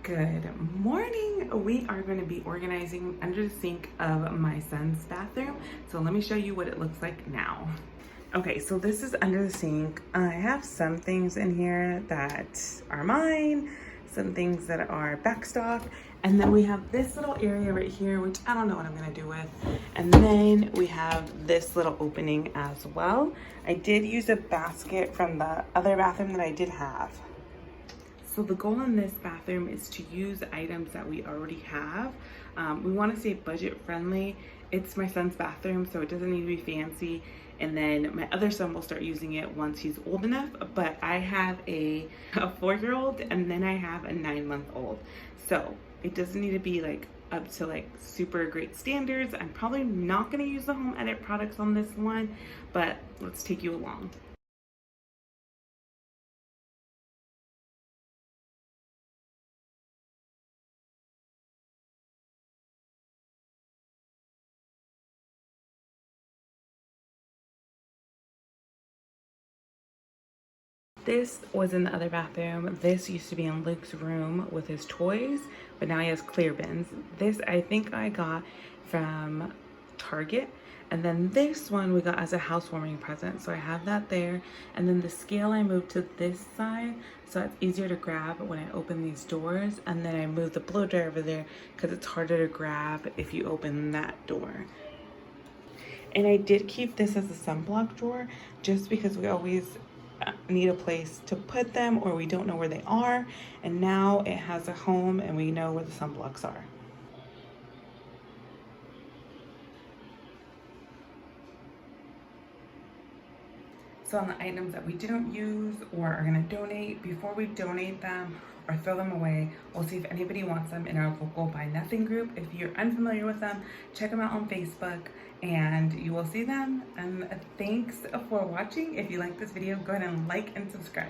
Good morning. We are going to be organizing under the sink of my son's bathroom. So let me show you what it looks like now. Okay, so this is under the sink. I have some things in here that are mine, some things that are backstock, and then we have this little area right here, which I don't know what I'm gonna do with. And then we have this little opening as well. I did use a basket from the other bathroom that I did have. So the goal in this bathroom is to use items that we already have. We want to stay budget friendly. It's my son's bathroom, so it doesn't need to be fancy. And then my other son will start using it once he's old enough. But I have a 4-year-old and then I have a 9-month-old. So it doesn't need to be like up to like super great standards. I'm probably not going to use the Home Edit products on this one, but let's take you along. This was in the other bathroom. This used to be in Luke's room with his toys, but now he has clear bins. This I think I got from Target. And then this one we got as a housewarming present. So I have that there. And then the scale I moved to this side so it's easier to grab when I open these doors. And then I moved the blow dryer over there because it's harder to grab if you open that door. And I did keep this as a sunblock drawer just because we always need a place to put them or we don't know where they are, and now it has a home and we know where the sunblocks are. So on the items that we don't use or are going to donate, before we donate them or throw them away, we'll see if anybody wants them in our local Buy Nothing group. If you're unfamiliar with them, check them out on Facebook and you will see them. And thanks for watching. If you like this video, go ahead and like and subscribe.